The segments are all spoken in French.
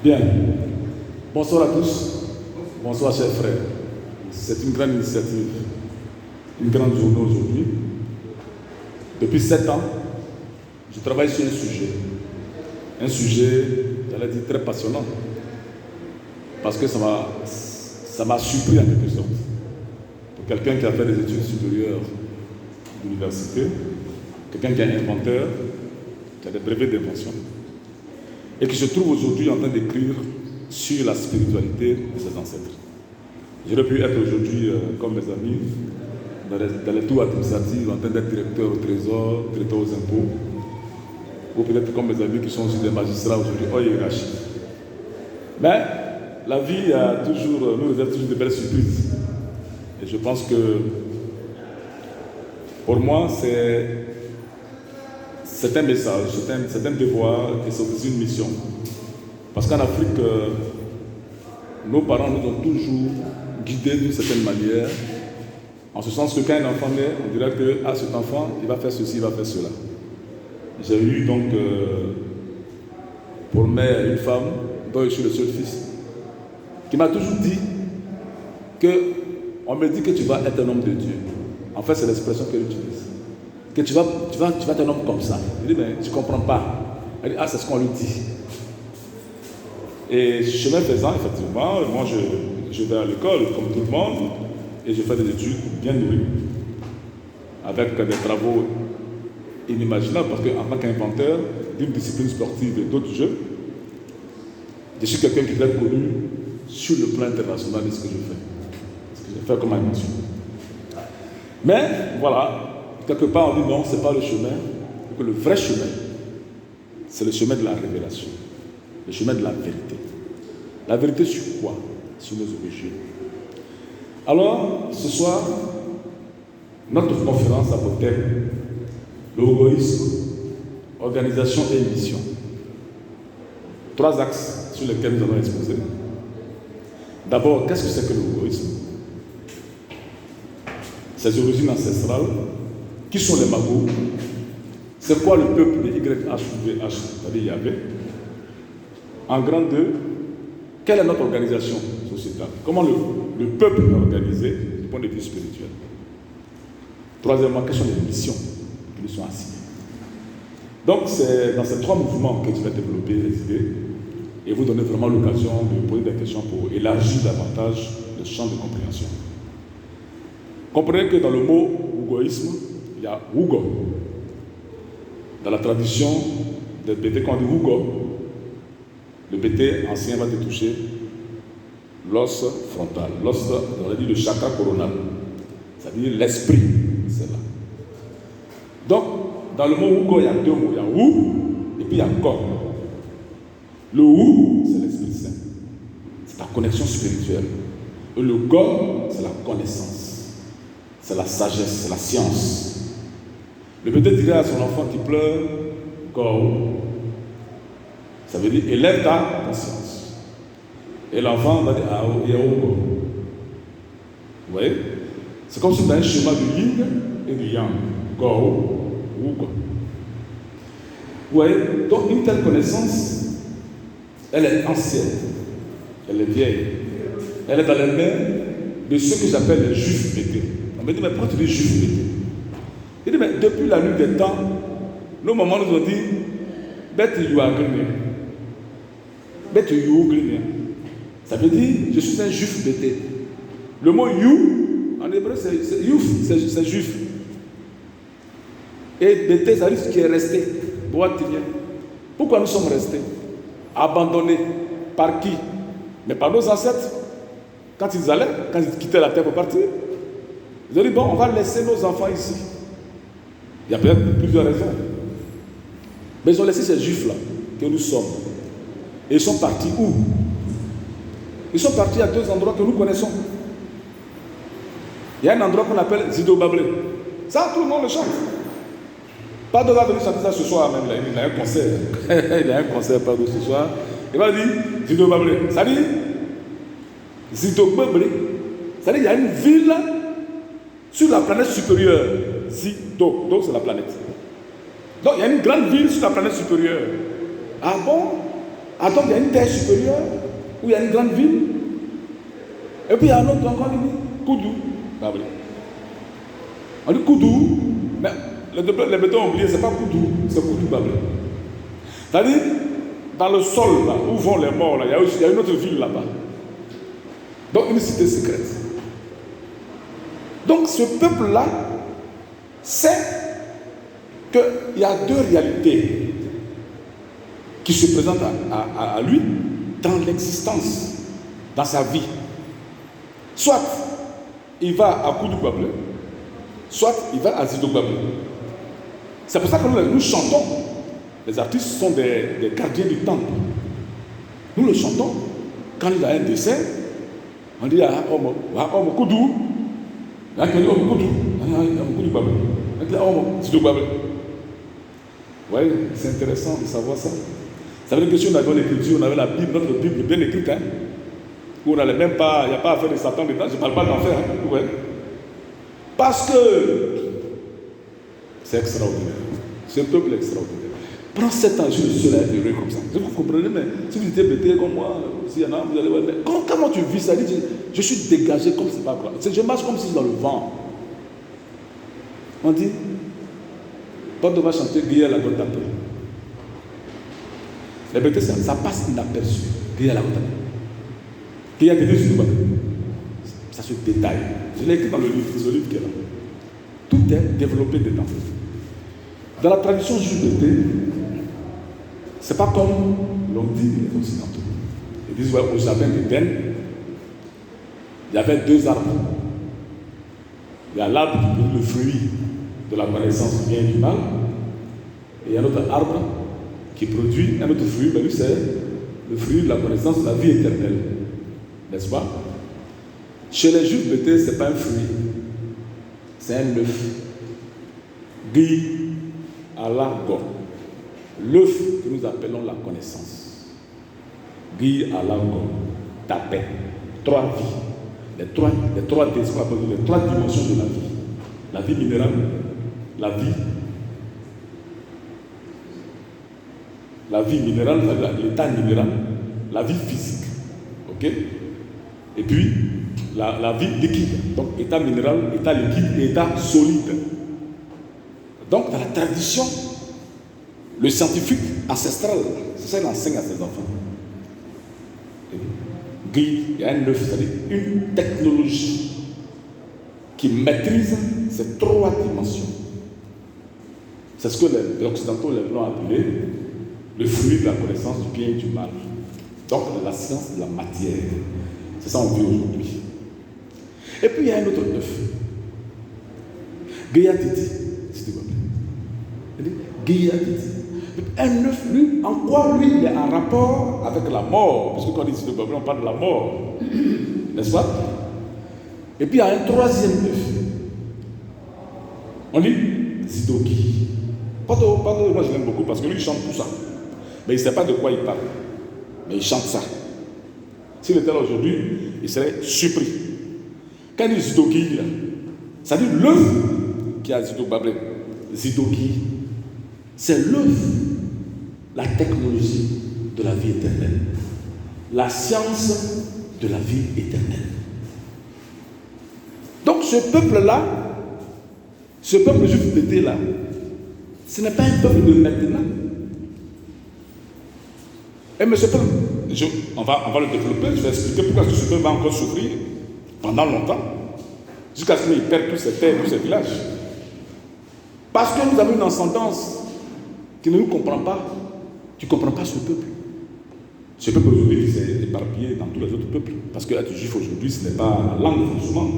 Bien. Bonsoir à tous. Bonsoir, chers frères. C'est une grande initiative, une grande journée aujourd'hui. Depuis 7 ans, je travaille sur un sujet, j'allais dire, très passionnant, parce que ça m'a surpris en quelque sorte. Pour quelqu'un qui a fait des études supérieures d'université, quelqu'un qui est inventeur, qui a des brevets d'invention, et qui se trouve aujourd'hui en train d'écrire sur la spiritualité de ses ancêtres. J'aurais pu être aujourd'hui, comme mes amis, dans les tours administratifs, en train d'être directeur au trésor, directeur aux impôts, ou peut-être comme mes amis qui sont aussi des magistrats aujourd'hui, hors hiérarchie. Mais la vie nous réserve toujours de belles surprises. Et je pense que, pour moi, c'est un message, c'est un devoir et c'est aussi une mission. Parce qu'en Afrique, nos parents nous ont toujours guidés d'une certaine manière, en ce sens que quand un enfant naît, on dirait que cet enfant, il va faire ceci, il va faire cela. J'ai eu donc pour mère une femme dont je suis le seul fils, qui m'a toujours dit on me dit que tu vas être un homme de Dieu. En fait, c'est l'expression qu'elle utilise. Que tu vas être un homme comme ça. Je dis, mais tu ne comprends pas. Elle dit, c'est ce qu'on lui dit. Et chemin faisant, effectivement, moi je vais à l'école comme tout le monde et je fais des études bien nourries, avec des travaux inimaginables, parce qu'en tant qu'inventeur d'une discipline sportive et d'autres jeux, je suis quelqu'un qui est très connu sur le plan international de ce que je fais. Ce que je fais comme invention. Mais voilà, quelque part on dit non, ce n'est pas le chemin, que le vrai chemin, c'est le chemin de la révélation, le chemin de la vérité. La vérité sur quoi? Sur nos origines. Alors, ce soir, notre conférence a pour thème l'égoïsme, organisation et mission. 3 axes sur lesquels nous allons exposer. D'abord, qu'est-ce que c'est que l'égoïsme? Ses origines ancestrales. Qui sont les Magos? C'est quoi le peuple de YHVH, c'est-à-dire Yahvé? En grand 2, quelle est notre organisation sociétale? Comment le peuple est organisé du point de vue spirituel? Troisièmement, quelles sont les missions qui nous sont assignées? Donc, c'est dans ces 3 mouvements que je vais développer les idées et vous donner vraiment l'occasion de poser des questions pour élargir davantage le champ de compréhension. Comprenez que dans le mot ougoïsme, il y a Ougo. Dans la tradition des BT, quand on dit Ougo, le BT ancien va te toucher l'os frontal. L'os, on a dit le chakra coronal, c'est-à-dire l'esprit, c'est là. Donc, dans le mot Ougo, il y a 2 mots. Il y a Ou et puis il y a Go. Le Ou, c'est l'Esprit Saint. C'est la connexion spirituelle. Et le Go, c'est la connaissance. C'est la sagesse, c'est la science. Le BT dirait à son enfant qui pleure, Go. Ça veut dire élève ta conscience. Et l'enfant va dire Vous voyez? C'est comme si on a un schéma du yin et du yang. Go ou go. Vous voyez? Donc une telle connaissance, elle est ancienne, elle est vieille. Elle est dans les mains de ceux que j'appelle les juifs bétés. On me dit, mais pourquoi tu dis juifs bétés? Il dit, mais depuis la nuit des temps, nos mamans nous ont dit, bet you are green. Bet you green. Ça veut dire, je suis un juif bété. Le mot you, en hébreu, c'est youf, c'est juif. Et bété, ça veut dire ce qui est resté. Pourquoi nous sommes restés? Abandonnés. Par qui? Mais par nos ancêtres. Quand ils quittaient la terre pour partir, ils ont dit, bon, on va laisser nos enfants ici. Il y a peut-être plusieurs raisons. Mais ils ont laissé ces juifs-là, que nous sommes. Et ils sont partis où? Ils sont partis à 2 endroits que nous connaissons. Il y a un endroit qu'on appelle Zido-Bablé. Ça, tout le monde le chante. Pas de va venir chanter ça ce soir même. Il a un concert. Il a un concert, pardon, ce soir. Il va dire Zido-Bablé. Ça dit Zido-Bablé. Ça dit il y a une ville sur la planète supérieure. Zido. Donc c'est la planète. Donc il y a une grande ville sur la planète supérieure. Ah bon? Ah, donc il y a une terre supérieure, où il y a une grande ville. Et puis il y a un autre encore qui dit Koudou. Bablé. On dit Koudou, mais les bétons ont oublié, ce n'est pas Koudou, c'est Koudou Bablé. C'est-à-dire, dans le sol, là, où vont les morts, là, il y a une autre ville là-bas. Donc une cité secrète. Donc ce peuple-là sait qu'il y a deux réalités qui se présentent à lui dans l'existence, dans sa vie. Soit il va à Koudou Bablé, soit il va à Zidou Bablé. C'est pour ça que nous chantons. Les artistes sont des gardiens du temple. Nous le chantons. Quand il a un dessin, on dit Koudou. Là, on dit Koudou. Koudou Bablé. Zidou Bablé. Oui, c'est intéressant de savoir ça. Ça veut dire que si on avait l'écriture, on avait la Bible, notre Bible bien écrite, hein, où on n'allait même pas, il n'y a pas à faire de Satan dedans, je ne parle pas d'enfer. Hein, ouais. Parce que c'est extraordinaire. Ce peuple est extraordinaire. Prends 7 ans, je suis le seul à être heureux comme ça. Vous comprenez, mais si vous étiez bêté comme moi, s'il y en a, vous allez voir. Mais comment tu vis ça? Je suis dégagé comme c'est pas grave. Je marche comme si je suis dans le vent. On dit, Pando va chanter Guilla la Gota. Les bêtés, ça passe inaperçu. Guilla la Gota. Guilla la Gota. Ça se détaille. Je l'ai écrit dans le livre, c'est le livre qui est là. Tout est développé dedans. Dans la tradition juive d'été, c'est pas comme l'on dit les Occidentaux. Ils disent, ouais, au jardin d'Éden, il y avait 2 arbres. Il y a l'arbre qui produit le fruit de la connaissance du bien et du mal, et il y a un autre arbre qui produit un autre fruit, mais lui c'est le fruit de la connaissance de la vie éternelle. N'est-ce pas? Chez les Juifs, l'été, ce n'est pas un fruit, c'est un œuf. Guy à l'argon. L'œuf que nous appelons la connaissance. Guy à l'argon. Tapet. 3 vies. Les trois dimensions de la vie. La vie minérale, la vie minérale, l'état minéral, la vie physique. Ok? Et puis, la vie liquide. Donc, état minéral, état liquide et état solide. Donc, dans la tradition, le scientifique ancestral, c'est ça qu'il enseigne à ses enfants. Il y a un œuf, c'est-à-dire une technologie qui maîtrise ces 3 dimensions. C'est ce que les Occidentaux l'ont appelé le fruit de la connaissance du bien et du mal. Donc, la science de la matière. C'est ça qu'on vit aujourd'hui. Et puis, il y a un autre œuf. Gayatiti, si tu veux. Gayatiti. Un œuf, lui, en quoi lui, il est en rapport avec la mort? Parce que quand on dit si on parle de la mort. N'est-ce pas? Et puis, il y a un 3e œuf. On dit Zidoki. Pardon, moi je l'aime beaucoup parce que lui, il chante tout ça. Mais il ne sait pas de quoi il parle. Mais il chante ça. S'il était là aujourd'hui, il serait surpris. Quand il dit Zidoki, ça dit l'œuf qui a Zido Bablé. Zidoki, c'est l'œuf, la technologie de la vie éternelle. La science de la vie éternelle. Donc ce peuple-là, ce peuple juif d'été là, ce n'est pas un peuple de maintenant. Mais ce peuple, on va le développer, je vais expliquer pourquoi ce peuple va encore souffrir pendant longtemps, jusqu'à ce qu'il perde tous ses terres, tous ses villages. Parce que nous avons une ascendance qui ne nous comprend pas. Tu ne comprends pas ce peuple. Ce peuple aujourd'hui s'est éparpillé dans tous les autres peuples. Parce que être juif aujourd'hui, ce n'est pas la langue forcément,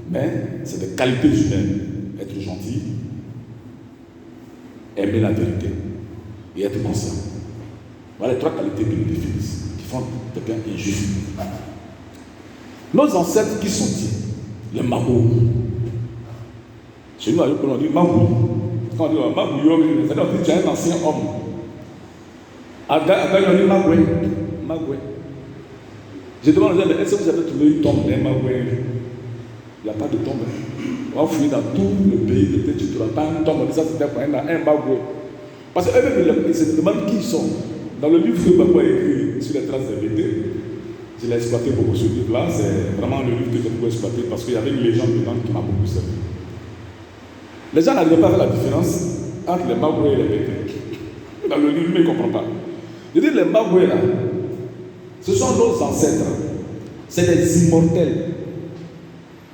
mais c'est des qualités humaines. Être gentil, aimer la vérité et être conscient. Voilà les 3 qualités qui nous définissent, qui font quelqu'un injuste. Nos ancêtres, qui sont-ils? Les Mabou. Chez nous, on dit Mabou. Quand on dit Mabou, c'est-à-dire que tu es un ancien homme. On dit Magoué. Je demande aux gens, est-ce que vous avez trouvé une tombe d'un Magoué? Il n'y a pas de tombe. On va fouiller dans tout le pays, peut-être tu ne trouveras pas une tombe. Ça, c'était pour un Magoué. Parce qu'eux-mêmes, ils se demandent qui ils sont. Dans le livre que Gbagbo a écrit sur les traces des BT, je l'ai exploité beaucoup ce livre-là. C'est vraiment le livre que j'ai beaucoup exploité parce qu'il y avait une légende dedans qui m'a beaucoup servi. Les gens n'arrivaient pas à faire la différence entre les Magoué et les BT. Dans le livre, ils ne comprennent pas. Je dis les Magoué là, ce sont nos ancêtres. C'est des immortels.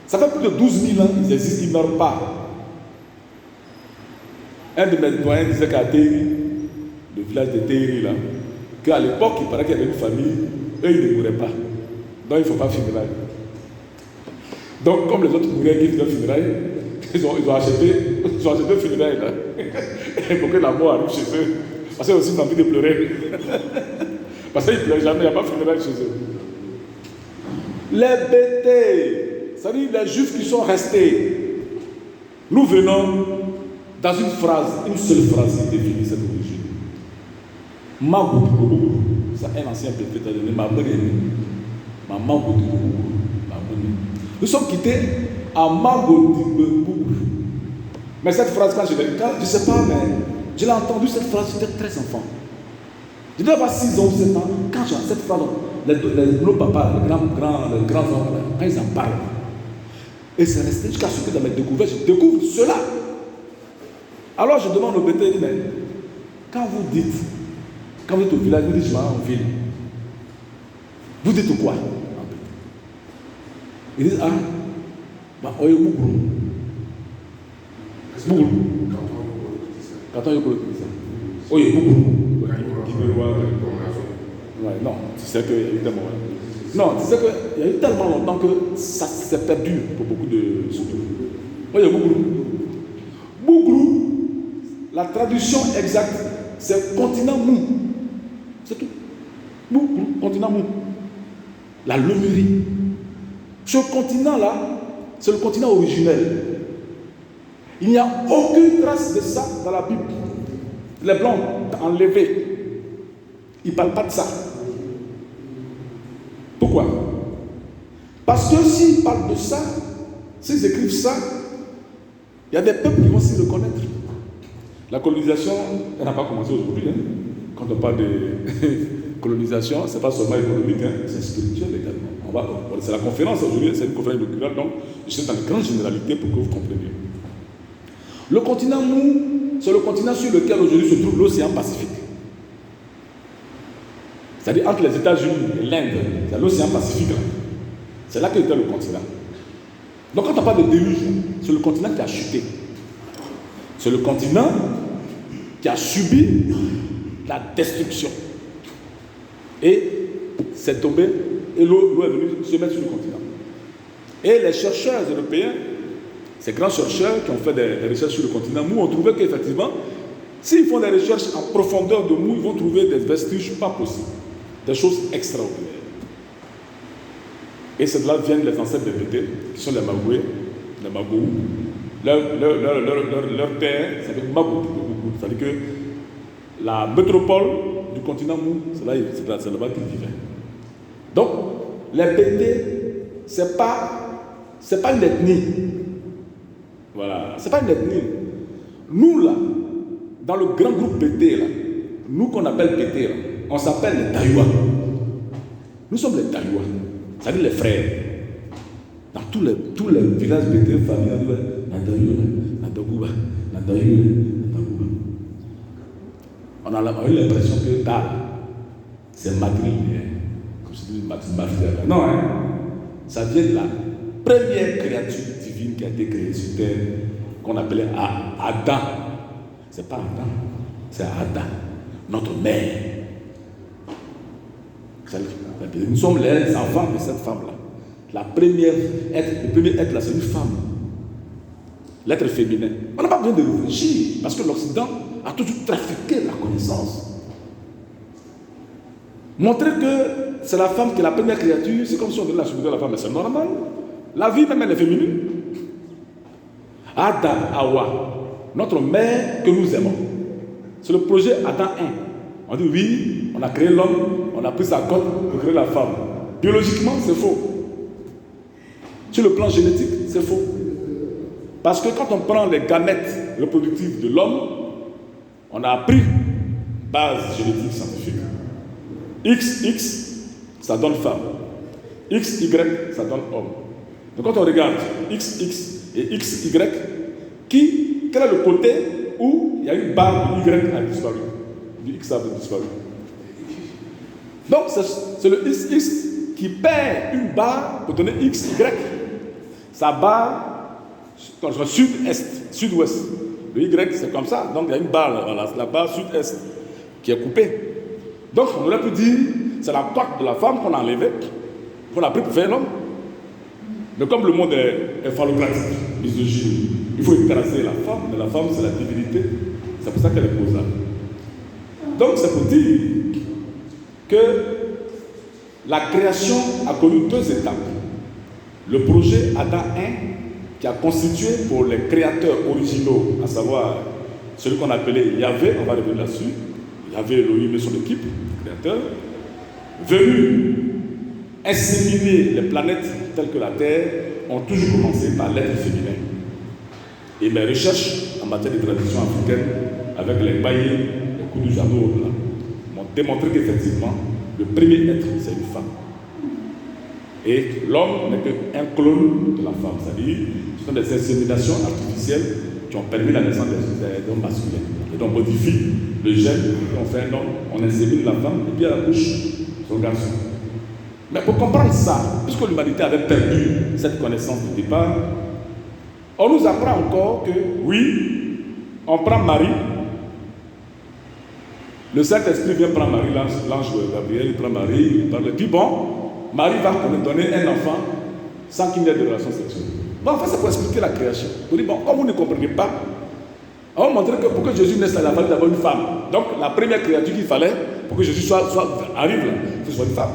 Ça fait plus de 12 000 ans qu'ils existent, ils ne meurent pas. Un de mes doyens disait qu'à Téri, le village de Téri là, qu'à l'époque, il paraît qu'il y avait une famille, eux ils ne mouraient pas. Donc il ne faut pas funérailles. Donc comme les autres mouraient qui faisaient funérailles, ils ont acheté funérailles là. Et pour que la mort arrive chez eux. Parce qu'ils ont aussi envie de pleurer. Parce qu'ils ne pleurent jamais, il n'y a pas de funérailles chez eux. Les bêtés, c'est-à-dire les juifs qui sont restés, nous venons dans une phrase, une seule phrase qui définit cette origine. Magoudou, c'est un ancien bêté qui a donné ma Magoudou. Nous sommes quittés à Magoudou. Mais cette phrase, quand je ne sais pas, mais je l'ai entendue cette phrase, j'étais très enfant. Je devais avoir 6 ans ou 7 ans. Quand j'ai cette phrase, nos papas, les grands-oncles, quand ils en parlent, et c'est resté jusqu'à ce que dans mes découvertes, je découvre cela. Alors je demande au bêté, mais quand vous êtes au village, vous dites je vais en ville. Vous dites quoi? Ils disent on est Bougrou. Bougrou. Quand on est Bougrou, on est Bougrou. Ouais, non, tu sais que évidemment. Non, tu sais qu'il y a eu tellement longtemps que ça s'est perdu pour beaucoup de souvenirs. Oui, il y a Bougrou. Bougrou, la traduction exacte, c'est continent mou. C'est tout. Bougrou, continent mou. La Lemurie. Ce continent-là, c'est le continent originel. Il n'y a aucune trace de ça dans la Bible. Les Blancs enlevés. Ils ne parlent pas de ça. Pourquoi? Parce que s'ils parlent de ça, s'ils écrivent ça, il y a des peuples qui vont s'y reconnaître. La colonisation, elle n'a pas commencé aujourd'hui. Hein. Quand on parle de colonisation, ce n'est pas seulement économique, hein, c'est spirituel également. C'est la conférence aujourd'hui, c'est une conférence inaugurale, donc je suis dans les grandes généralités pour que vous compreniez. Le continent mou, c'est le continent sur lequel aujourd'hui se trouve l'océan Pacifique. C'est-à-dire entre les États-Unis et l'Inde, c'est l'océan Pacifique là. C'est là qu'était le continent. Donc quand on parle de déluge, c'est le continent qui a chuté. C'est le continent qui a subi la destruction. Et c'est tombé, et l'eau est venue se mettre sur le continent. Et les chercheurs européens, ces grands chercheurs qui ont fait des recherches sur le continent mou, ont trouvé qu'effectivement, s'ils font des recherches en profondeur de mou, ils vont trouver des vestiges pas possibles. Des choses extraordinaires. Et c'est de là viennent les ancêtres des BT, qui sont les Magoué, les Magou. Leur terre, c'est Magou. C'est-à-dire que la métropole du continent mou, c'est là-bas qu'ils vivaient. Donc, les BT, c'est pas une ethnie. Voilà, c'est pas une ethnie. Nous, là, dans le grand groupe BT, là, nous qu'on appelle BT, là, on s'appelle les Taïwa. Nous sommes les Taïwa, c'est-à-dire les frères. Dans tous les villages BT, familles, on a eu l'impression que c'est matrilinéaire. Comme je dis, matrilinéaire. Non, hein? Ça vient de la première créature divine qui a été créée sur terre, qu'on appelait Adam. C'est pas Adam, c'est Adam, notre mère. Nous sommes les enfants de cette femme-là. Le premier être là, c'est une femme. L'être féminin. On n'a pas besoin de réfléchir, parce que l'Occident a toujours trafiqué la connaissance. Montrer que c'est la femme qui est la première créature, c'est comme si on donnait la souveraineté à la femme, mais c'est normal. La vie même, elle est féminine. Adam, Hawa, notre mère que nous aimons. C'est le projet Adam 1. On dit oui, on a créé l'homme, on a pris sa cote pour créer la femme. Biologiquement, c'est faux. Sur le plan génétique, c'est faux. Parce que quand on prend les gamètes reproductives de l'homme, on a appris, base génétique scientifique, XX, ça donne femme. XY, ça donne homme. Donc quand on regarde XX et XY, quel est le côté où il y a une barre du Y a disparu, du X a disparu. Donc c'est le XX qui perd une barre pour donner XY. Sa barre, sud-est, sud-ouest. Le Y, c'est comme ça. Donc il y a une barre, la barre sud-est, qui est coupée. Donc on aurait pu dire, c'est la côte de la femme qu'on a enlevée, qu'on a pris pour faire l'homme. Mais comme le monde est phallocratique, misogyne, il faut écraser la femme, mais la femme c'est la divinité. C'est pour ça qu'elle est posable. Donc c'est pour dire que la création a connu 2 étapes. Le projet Adam 1, qui a constitué pour les créateurs originaux, à savoir celui qu'on appelait Yahvé, on va revenir là-dessus, Yahvé, Elohim et son équipe, créateur, venu inséminer les planètes telles que la Terre, ont toujours commencé par l'être féminin. Et mes recherches en matière de tradition africaine, avec les baïs, les coups du jadot, m'ont démontré qu'effectivement, le premier être, c'est une femme. Et l'homme n'est qu'un clone de la femme, c'est-à-dire ce sont des inséminations artificielles qui ont permis la naissance des hommes masculins. Et donc on modifie le gène, on fait un homme, on insémine la femme, et puis à la bouche, son garçon. Mais pour comprendre ça, puisque l'humanité avait perdu cette connaissance du départ, on nous apprend encore que, oui, on prend Marie, le Saint-Esprit vient prendre Marie, l'ange Gabriel, il prend Marie, il parle, et puis bon, Marie va donner un enfant sans qu'il n'y ait de relation sexuelle. Bon, en fait, c'est pour expliquer la création. On dit, bon, comme vous ne comprenez pas, on va montrer que pour que Jésus naisse, il a fallu d'abord une femme. Donc, la première créature qu'il fallait, pour que Jésus arrive là, il faut que ce soit une femme.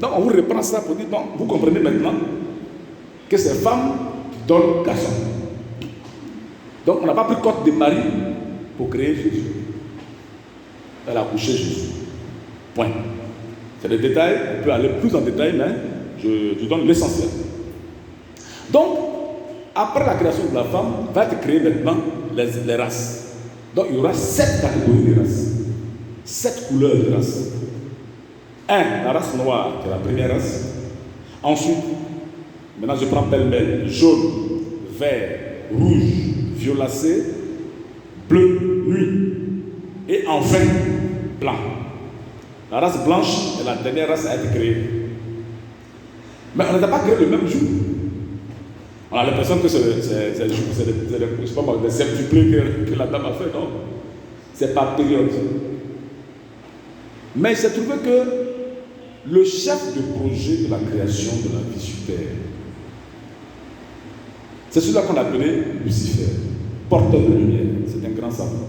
Donc, on vous reprend ça pour dire, bon, vous comprenez maintenant que c'est femme qui donne garçon. Donc, on n'a pas pris compte de Marie pour créer Jésus. Elle a accouché Jésus. Point. C'est des détails, on peut aller plus en détail, mais je donne l'essentiel. Donc, après la création de la femme, va être créée maintenant les races. Donc, il y aura 7 catégories de races. 7 couleurs de races. 1, la race noire, qui est la première race. Ensuite, maintenant je prends pêle-mêle, jaune, vert, rouge, violacé, bleu, nuit. Et enfin, blanc. La race blanche est la dernière race à être créée. Mais on ne l'a pas créée le même jour. On a l'impression que c'est des septuplés que la dame a fait, non. C'est par période. Mais il s'est trouvé que le chef de projet de la création de la vie sur Terre, c'est celui-là qu'on appelait Lucifer, porteur de lumière. C'est un grand savant.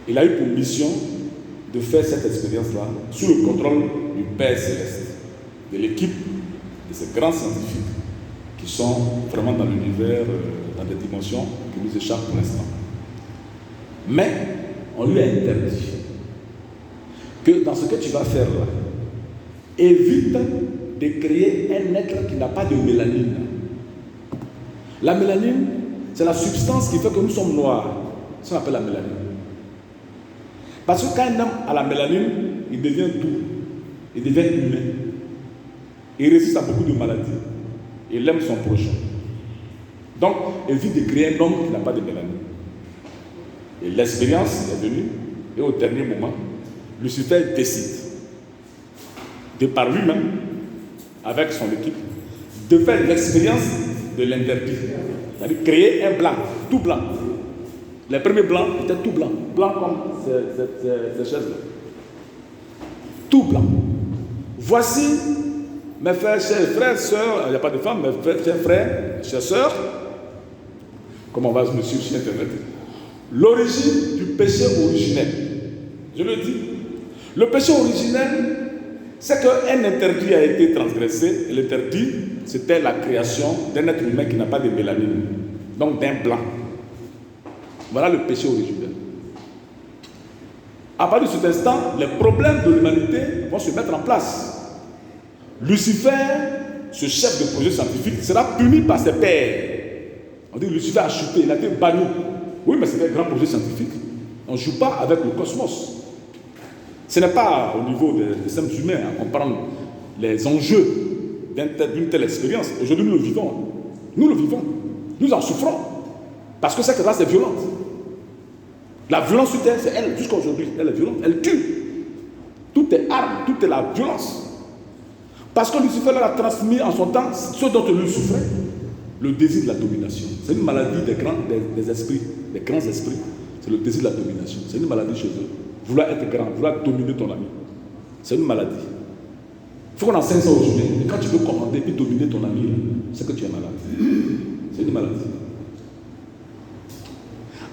Il a eu pour mission de faire cette expérience-là sous le contrôle du Père Céleste, de l'équipe de ces grands scientifiques qui sont vraiment dans l'univers, dans des dimensions qui nous échappent pour l'instant. Mais on lui a interdit que dans ce que tu vas faire là, évite de créer un être qui n'a pas de mélanine. La mélanine, c'est la substance qui fait que nous sommes noirs. C'est ce qu'on appelle la mélanine. Parce que quand un homme a la mélanine, il devient doux, il devient humain. Il résiste à beaucoup de maladies. Il aime son prochain. Donc, évite de créer un homme qui n'a pas de mélanine. Et l'expérience est venue, et au dernier moment, Lucifer décide, de par lui-même, avec son équipe, de faire l'expérience de l'interdit. C'est-à-dire créer un blanc, tout blanc. Les premiers blancs étaient tout blancs, blancs comme ces chaises-là. Tout blanc. Voici, mes frères, chers frères, sœurs, il n'y a pas de femmes, mes chers frères, chers sœurs, comment on va me suivre sur Internet, l'origine du péché originel. Je le dis. Le péché originel, c'est qu'un interdit a été transgressé, et l'interdit, c'était la création d'un être humain qui n'a pas de mélanine, donc d'un blanc. Voilà le péché originel. À partir de cet instant, les problèmes de l'humanité vont se mettre en place. Lucifer, ce chef de projet scientifique, sera puni par ses pairs. On dit que Lucifer a chuté, il a été banni. Oui, mais c'est un grand projet scientifique. On ne joue pas avec le cosmos. Ce n'est pas au niveau des simples humains à comprendre les enjeux d'une telle expérience. Aujourd'hui, nous le vivons. Nous le vivons. Nous en souffrons. Parce que cette race est violente. La violence sur terre, c'est elle, jusqu'à aujourd'hui. Elle est violente. Elle tue. Tout est arme, tout est la violence. Parce que Lucifer leur a transmis en son temps ce dont lui souffrait. Le désir de la domination. C'est une maladie des esprits, des grands esprits. C'est le désir de la domination. C'est une maladie chez eux. Vouloir être grand, vouloir dominer ton ami. C'est une maladie. Il faut qu'on enseigne ça aux humains. Et quand tu veux commander et dominer ton ami, c'est que tu es malade. C'est une maladie.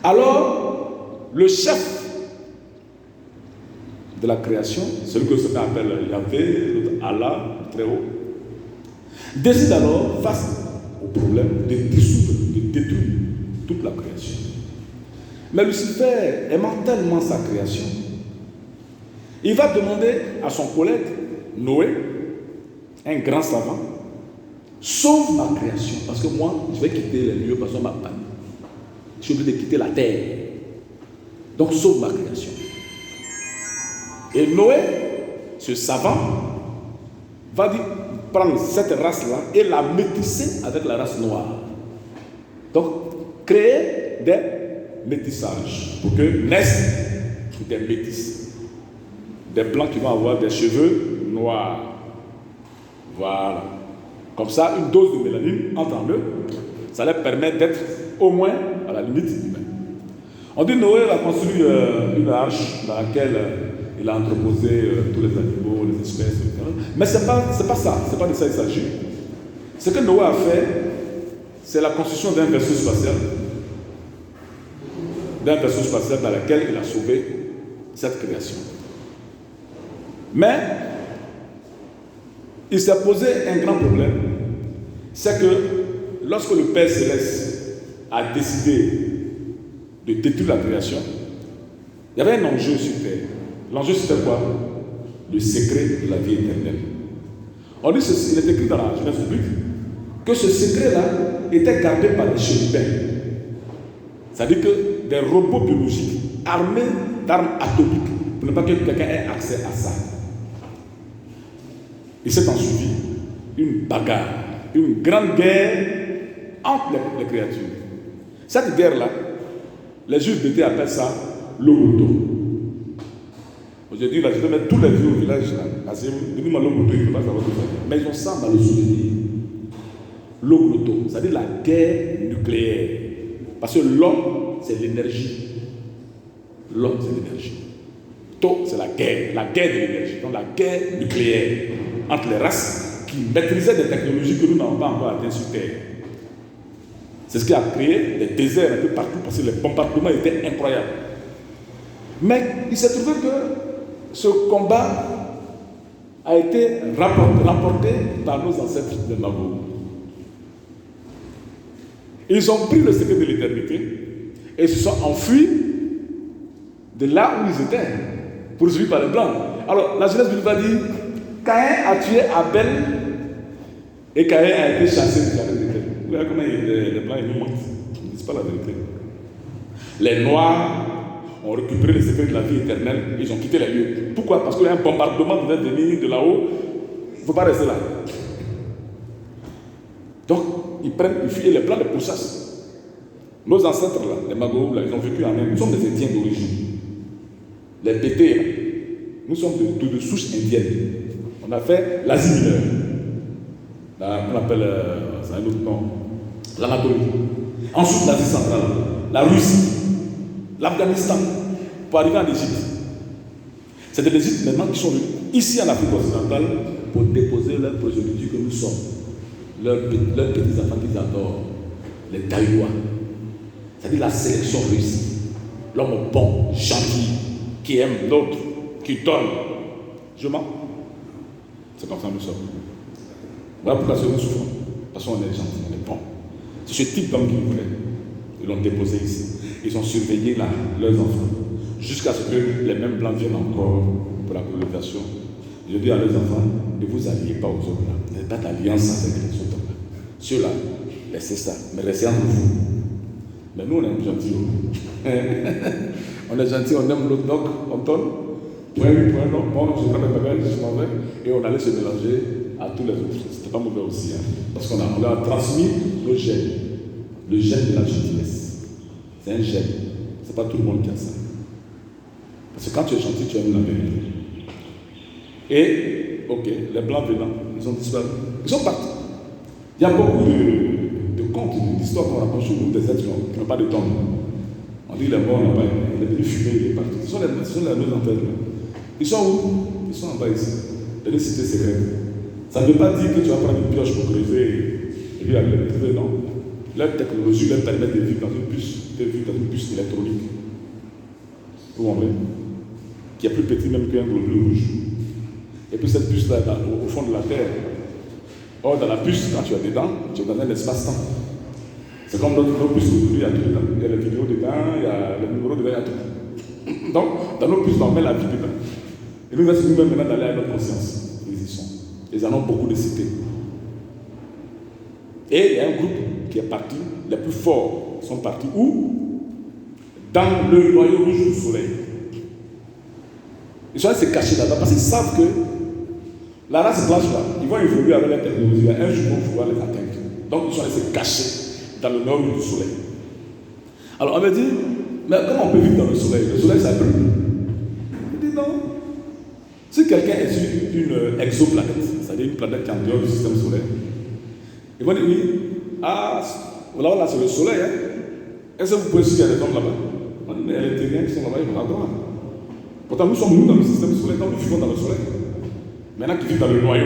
Alors, le chef de la création, celui que certains appellent Yahvé, l'autre Allah, le très haut, décide alors, face au problème, de dissoudre, de détruire toute la création. Mais Lucifer, aimant tellement sa création, il va demander à son collègue Noé, un grand savant, sauve ma création, parce que moi, je vais quitter les lieux parce qu'on m'a banni. Je suis obligé de quitter la terre. Donc, sauve ma création. Et Noé, ce savant, va prendre cette race-là et la métisser avec la race noire. Donc, créer des métissages pour que naissent des métis. Des blancs qui vont avoir des cheveux noirs. Voilà. Comme ça, une dose de mélanine entre en eux. Ça leur permet d'être au moins à la limite humaine. On dit Noé a construit une arche dans laquelle il a entreposé tous les animaux, les espèces, etc. Mais ce n'est pas ça, ce n'est pas de ça qu'il s'agit. Ce que Noé a fait, c'est la construction d'un vaisseau spatial. D'un vaisseau spatial dans lequel il a sauvé cette création. Mais il s'est posé un grand problème. C'est que lorsque le Père Céleste a décidé de détruire la création, il y avait un enjeu sur terre. L'enjeu c'était quoi? Le secret de la vie éternelle. On dit ceci, il est écrit dans la Genèse publique que ce secret-là était gardé par les chérubins. C'est-à-dire que des robots biologiques armés d'armes atomiques pour ne pas que quelqu'un ait accès à ça. Il s'est ensuivi une bagarre, une grande guerre entre les créatures. Cette guerre-là, les juifs d'été appellent ça l'Ogoto. Aujourd'hui, là, je vais mettre tous les vieux au village là. Venez-moi l'Ogoto, il ne faut pas savoir tout ça. Mais ils ont ça dans le souvenir. L'Ogoto, c'est-à-dire la guerre nucléaire. Parce que l'homme, c'est l'énergie. L'homme, c'est l'énergie. To, c'est la guerre de l'énergie. Donc la guerre nucléaire entre les races qui maîtrisaient des technologies que nous n'avons pas encore atteintes sur Terre. C'est ce qui a créé des déserts un peu partout parce que les bombardements étaient incroyables. Mais il s'est trouvé que ce combat a été remporté par nos ancêtres de Mabo. Ils ont pris le secret de l'éternité et se sont enfuis de là où ils étaient, poursuivis par les Blancs. Alors, la Genèse va dire Caïn a tué Abel et Caïn a été chassé du jardin d'Éden. Vous voyez comment les Blancs ils nous mentent. Ils ne disent pas la vérité. Les Noirs ont récupéré le secret de la vie éternelle et ils ont quitté les lieux. Pourquoi? Parce qu'il y a un bombardement devait venir de là-haut. Il ne faut pas rester là. Donc, ils fuient et les Blancs les pourchassent. Nos ancêtres, là, les Magos, là, ils ont vécu en Inde. Nous sommes des Indiens d'origine. Les Bétés, là, nous sommes de souche indienne. On a fait l'Asie mineure. On appelle, c'est un autre nom, l'Anatolie. Ensuite, l'Asie centrale, la Russie, l'Afghanistan, pour arriver en Égypte. C'est de l'Égypte maintenant qui sont venus ici en Afrique occidentale pour déposer leur progéniture que nous sommes. Leurs petits enfants qu'ils adorent, les Taïwa. C'est-à-dire la sélection réussie. L'homme bon, gentil, qui aime l'autre, qui donne. Je mens. C'est comme ça que nous sommes. Voilà pourquoi nous souffrons. Parce qu'on est gentil, on est bon. C'est ce type d'homme qu'ils voulaient. Ils l'ont déposé ici. Ils ont surveillé là, leurs enfants. Jusqu'à ce que les mêmes blancs viennent encore pour la colonisation. Je dis à leurs enfants, ne vous alliez pas aux autres là. N'avez pas d'alliance avec les autres là. Ceux-là, laissez ça. Mais restez entre vous. Mais nous, on est gentils. On est gentils, on aime l'autre, donc on donne. point oui, point non. Moi, je prends mes bagages, je m'en vais, et on allait se mélanger à tous les autres. C'était pas mauvais aussi, hein, parce qu'on a transmis nos gènes. Le gène de la gentillesse. C'est un gène. C'est pas tout le monde qui a ça. Parce que quand tu es gentil, tu aimes la vérité. Et, ok, les blancs venant, ils ont disparu. Ils sont partis. Il y a beaucoup de contes, d'histoires qu'on raconte sur nous, des êtres qui n'ont pas de tombe. On dit les morts n'ont pas, il est venu fumer, il est parti. Ce sont les nos ancêtres. Ils sont où? Ils sont en bas ici. Dans les cités secrètes. Ça ne veut pas dire que tu vas prendre une pioche pour creuser et puis aller le trouver, non. Leur technologie leur permet de vivre dans une puce électronique. Vous comprenez? Qui est plus petit même qu'un globule rouge. Et puis cette puce-là est au fond de la Terre. Or, dans la puce, quand tu es dedans, tu es dans un espace-temps. C'est comme nos puces aujourd'hui, il y a tout dedans. Il y a les vidéos dedans, il y a les numéros dedans, il y a tout. Donc, dans nos puces, on met la vie dedans. Et nous, c'est nous-mêmes maintenant d'aller à notre conscience. Ils y sont. Ils en ont beaucoup de cités. Et il y a un groupe qui est parti, les plus forts sont partis où? Dans le noyau rouge du soleil. Ils sont allés se cacher là-bas parce qu'ils savent que la race blanche là, ils vont évoluer avec la technologie. Un jour, ils vont pouvoir les atteindre. Donc ils sont allés se cacher dans le noyau rouge du soleil. Alors on me dit, mais comment on peut vivre dans le soleil? Le soleil ça brûle. Je dis non. Si quelqu'un est sur une exoplanète, c'est-à-dire une planète qui est en dehors du système solaire, ils vont dire oui, ah, là c'est le soleil, hein. Est-ce que vous pouvez suivre des hommes là-bas? On dit, mais les terriens qui sont là-bas, ils vont à droite. Pourtant, nous sommes dans le système solaire, donc nous vivons dans le soleil. Maintenant, qui vivent dans le noyau.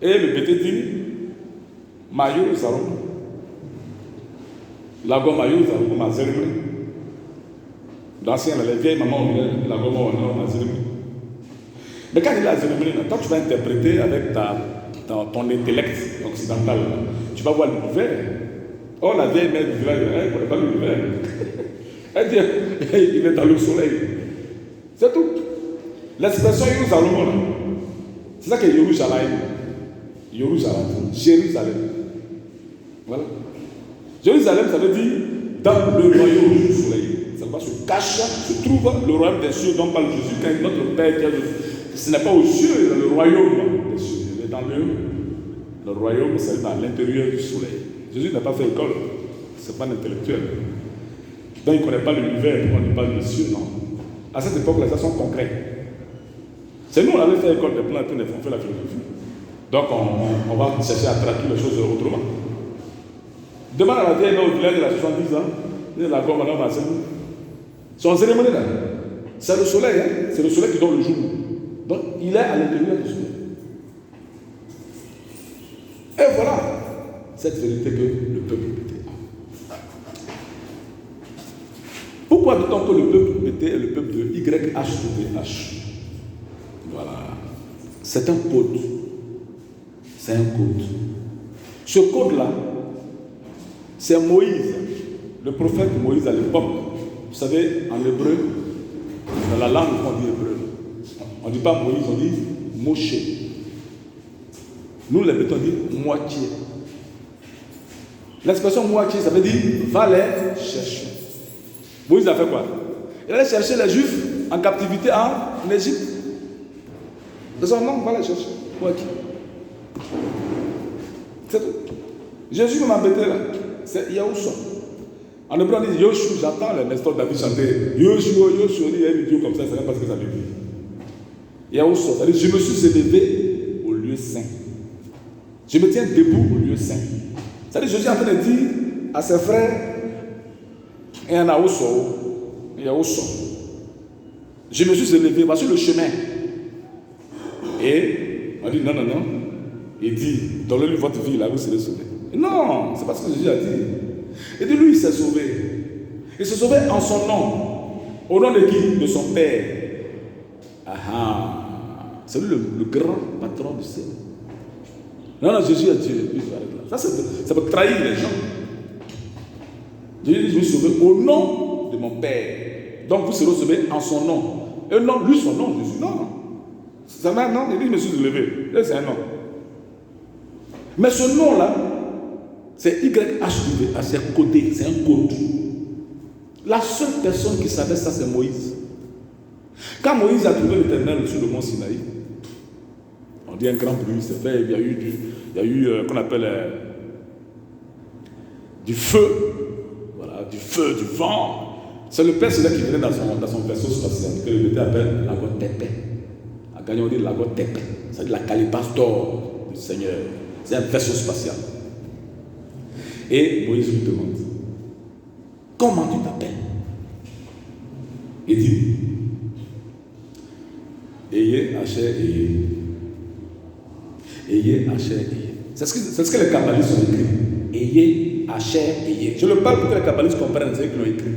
Et le BT dit, Mayo Zaron. Lago Mayo Zaron, ma zérémonie. D'ancien, les vieilles mamans, Lago Mayo, ma zérémonie. Mais quand il est à la zérémonie, toi tu vas interpréter avec ton intellect occidental, tu vas voir l'univers. Oh, la vieille mère du village, elle ne connaît pas l'univers. Elle dit, il est dans le soleil. C'est tout. L'expression Jérusalem, c'est ça que Jérusalem. Jérusalem. Voilà. Jérusalem, ça veut dire dans le royaume du soleil. Ça va se cacher, se trouve le royaume des cieux dont parle Jésus quand notre Père dit ce n'est pas aux cieux, dans le royaume des cieux. Il est dans le royaume, c'est dans l'intérieur du soleil. Jésus n'a pas fait école, ce n'est pas un intellectuel. Donc il ne connaît pas l'univers, pourquoi on parle des cieux, non. À cette époque, les gens sont concrets. C'est nous, on avait fait école des plans et puis on fait la philosophie. Donc on va chercher à traduire les choses autrement. Demande à la vieille au village de la 70 ans, la gomme madame Marcel. Son cérémonie là, c'est le soleil, hein? C'est le soleil qui donne le jour. Donc il est à l'intérieur du soleil. Et voilà cette vérité que le peuple a. Pourquoi dit-on que le peuple BT est le peuple de YHWH? Voilà. C'est un code. C'est un code. Ce code-là, c'est Moïse, le prophète Moïse à l'époque. Vous savez, en hébreu, dans la langue qu'on dit hébreu, on ne dit pas Moïse, on dit Moshe. Nous, les bétons, on dit moitié. L'expression moitié, ça veut dire va les chercher. Moïse a fait quoi? Il allait chercher les Juifs en captivité en Égypte. De son nom, va les chercher. Moitié. C'est tout. Jésus m'a embêté là. C'est Yahushua. En hébreu, on dit Yoshua. J'entends les Nestor David chanter Yoshua, Yoshua. Il y a une vidéo comme ça, c'est pas ce que ça veut dire. Yahushua, ça veut dire je me suis élevé au lieu saint. Je me tiens debout au lieu saint. Ça veut dire Jésus est en train de dire à ses frères et à Yahushua, je me suis élevé, voici le chemin. Et on dit non. Il dit, donnez-lui votre vie, là vous serez sauvés. Non, c'est pas ce que Jésus a dit. Il dit, lui, il s'est sauvé. Il s'est sauvé en son nom. Au nom de qui? De son Père. C'est lui le grand patron du ciel. Non, Jésus a dit, ça c'est pour trahir les gens. Jésus dit, je suis sauvé au nom de mon Père. Donc vous serez sauvés en son nom. Et non, lui, son nom, Jésus. Non. Ça va, non, il dit, je me suis élevé. C'est un nom. Mais ce nom-là, c'est YHWH, c'est codé, c'est un code. La seule personne qui savait ça, c'est Moïse. Quand Moïse a trouvé l'Éternel sur le mont Sinaï, on dit un grand bruit s'est fait, il y a eu qu'on appelle du feu, voilà, du feu, du vent. C'est le Père Céleste qui venait dans son vaisseau spatial, que le Bété appelle la Lago Tépé. À Gagnon, on dit la Lago Tépé. C'est-à-dire la calebasse d'or du Seigneur. C'est un vaisseau spatial. Et Moïse lui demande, comment tu t'appelles? Il dit, Ayez, Haché, Ayez. Ayez, Haché, Ayez. C'est ce que les kabbalistes ont écrit. Ayez, Haché, Ayez. Je le parle pour que les kabbalistes comprennent ce qu'ils ont écrit.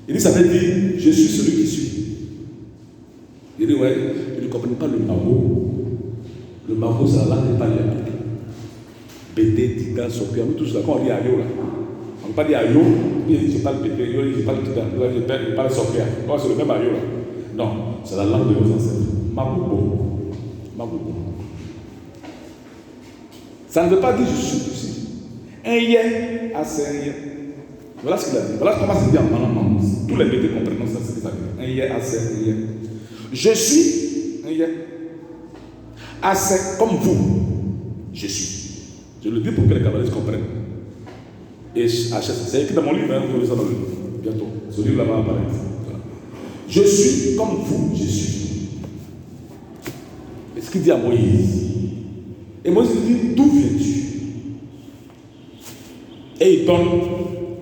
Il dit, ça veut dire, je suis celui qui suis. Il dit, ouais, ils ne comprennent pas le marabout. Le marabout, c'est la langue des Palais. Bédé, Tida, Sopia, nous tous là, quand on dit Ayo, là. On ne peut pas dire Ayo, il dit, je parle Bédé, je parle Tida, je parle Sopia. Oh, c'est le même Ayo, là. Non, c'est la langue de nos ancêtres. Maboubo. Maboubo. Ça ne veut pas dire je suis ici. Un yé, assez un yé. Voilà ce qu'il a dit. Voilà comment c'est dit en parlant. Tous les bébés comprennent ça, c'est ce qu'il a dit. Un yé, assez un yé. Je suis un yé. Assez comme vous. Je suis. Je le dis pour que les kabbalistes comprennent. Et c'est écrit dans mon livre, vous verrez ça dans le livre. Bientôt. Ce livre là va apparaître. Je suis comme vous, je suis. C'est ce qu'il dit à Moïse. Et Moïse lui dit, d'où viens-tu? Et il donne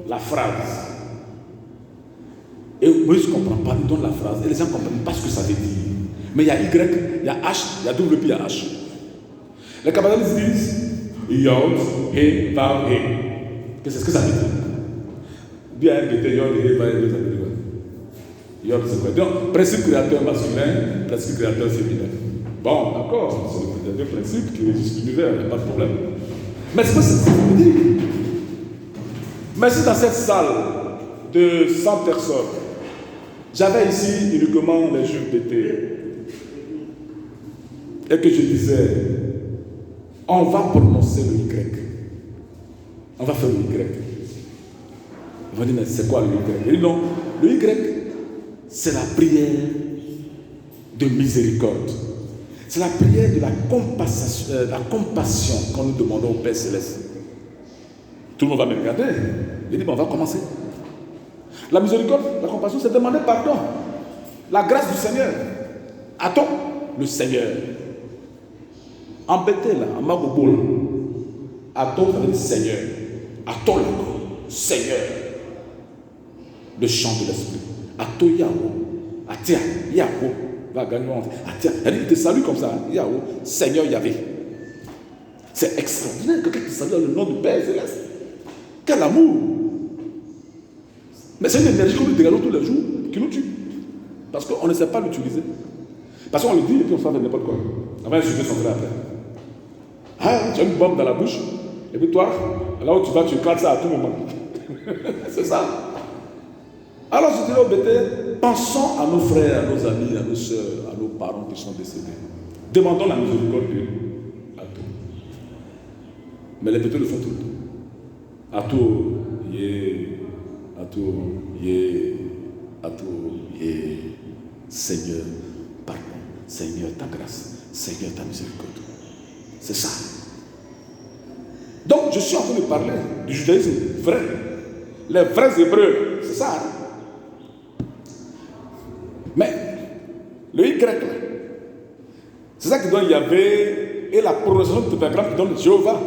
la phrase. Et Moïse ne comprend pas, il donne la phrase. Et les gens ne comprennent pas ce que ça veut dire. Mais il y a Y, il y a H, il y a W, il y a H. Les kabbalistes disent, Yod, He, Vav, He. Qu'est-ce que ça veut dire? Bien, Yod, He, Vav, He, ça veut dire quoi? Yod, c'est quoi? Donc, principe créateur masculin, principe créateur féminin. Bon, d'accord, c'est le principe qui régit l'univers, il n'y a pas de problème. Mais c'est pas ce que ça veut dire. Mais si dans cette salle de 100 personnes, j'avais ici uniquement les jeux pétés, et que je disais, on va prononcer le Y. On va faire le Y. On va dire, mais c'est quoi le Y? Il dit non, le Y, c'est la prière de miséricorde. C'est la prière de la compassion quand nous demandons au Père Céleste. Tout le monde va me regarder. Il dit, bon, on va commencer. La miséricorde, la compassion, c'est demander pardon. La grâce du Seigneur. Attends, le Seigneur. Embêté là, en magobo là. Attends, ça veut dire Seigneur. Attends là, Seigneur. Le chant de l'esprit. Attends, Yahweh. Atia, Yahweh. Va gagner. Atia. Il te salue comme ça. Yahweh. Seigneur Yahvé. C'est extraordinaire que quelqu'un te salue dans le nom du Père Céleste. Quel amour! Mais c'est une énergie que nous dégagons tous les jours qui nous tue. Parce qu'on ne sait pas l'utiliser. Parce qu'on le dit et puis on fait n'importe quoi. On va insulter son frère après. Ah, tu as une bombe dans la bouche. Et puis toi, là où tu vas, tu éclates ça à tout moment. C'est ça. Alors je dirais au Bété, pensons à nos frères, à nos amis, à nos soeurs, à nos parents qui sont décédés. Demandons la miséricorde de à tout. Mais les Bétés le font tout le temps. Ato, Seigneur, pardon, Seigneur, ta grâce, Seigneur, ta miséricorde. C'est ça. Donc, je suis en train de parler du judaïsme vrai. Les vrais Hébreux, c'est ça. Hein? Mais, le Y, c'est ça qui donne Yahvé et la prononciation de tétragramme qui donne Jéhovah.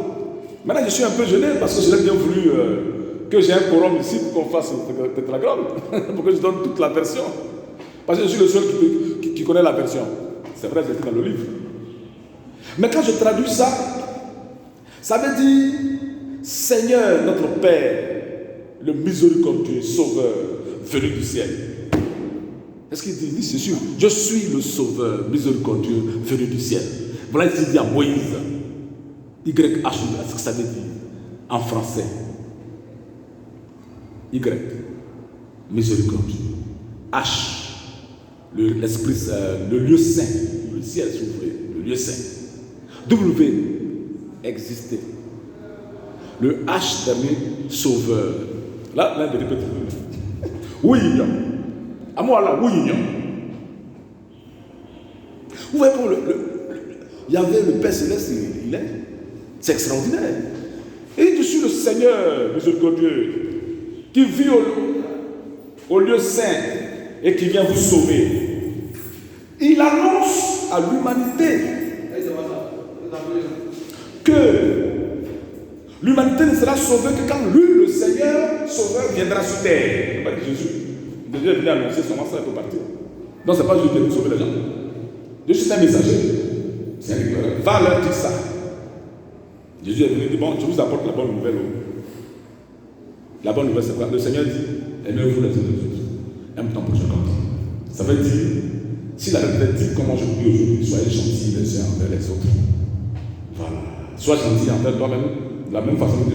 Maintenant, je suis un peu gêné parce que je l'ai bien voulu que j'ai un quorum ici pour qu'on fasse le tétragramme, pour que je donne toute la version. Parce que je suis le seul qui connaît la version. C'est vrai, c'est écrit dans le livre. Mais quand je traduis ça, ça veut dire Seigneur, notre Père, le miséricordieux, sauveur, venu du ciel. Est-ce qu'il dit? Oui, c'est sûr. Je suis le sauveur, miséricordieux, venu du ciel. Voilà ce qu'il dit à Moïse. YH, ce que ça veut dire en français. Y, miséricordieux. H, l'esprit, le lieu saint, le ciel s'ouvre, le lieu saint. W, exister. Le H dernier, sauveur. Là, l'un des petits. Oui, à moi là, oui, Vous voyez comment il y avait le Père Céleste, c'est extraordinaire. Et il dit, je suis le Seigneur miséricordieux qui vit au lieu saint et qui vient vous sauver. Il annonce à l'humanité que l'humanité ne sera sauvée que quand lui, le Seigneur Sauveur, viendra sur terre. Ce n'est pas Jésus. Jésus est venu annoncer seulement ça, il peut partir. Non, ce n'est pas Jésus qui est venu sauver les gens. Je suis un messager. C'est un éclaireur. Va leur dire ça. Jésus est venu dire, bon, je vous apporte la bonne nouvelle. La bonne nouvelle, c'est quoi? Le Seigneur dit, aimez-vous les uns les autres. Aime ton prochain comme toi. Ça veut dire, si la Bible dit comment je vous dis aujourd'hui, soyez gentils les uns envers les autres. Voilà. Sois gentil envers toi-même, de la même façon que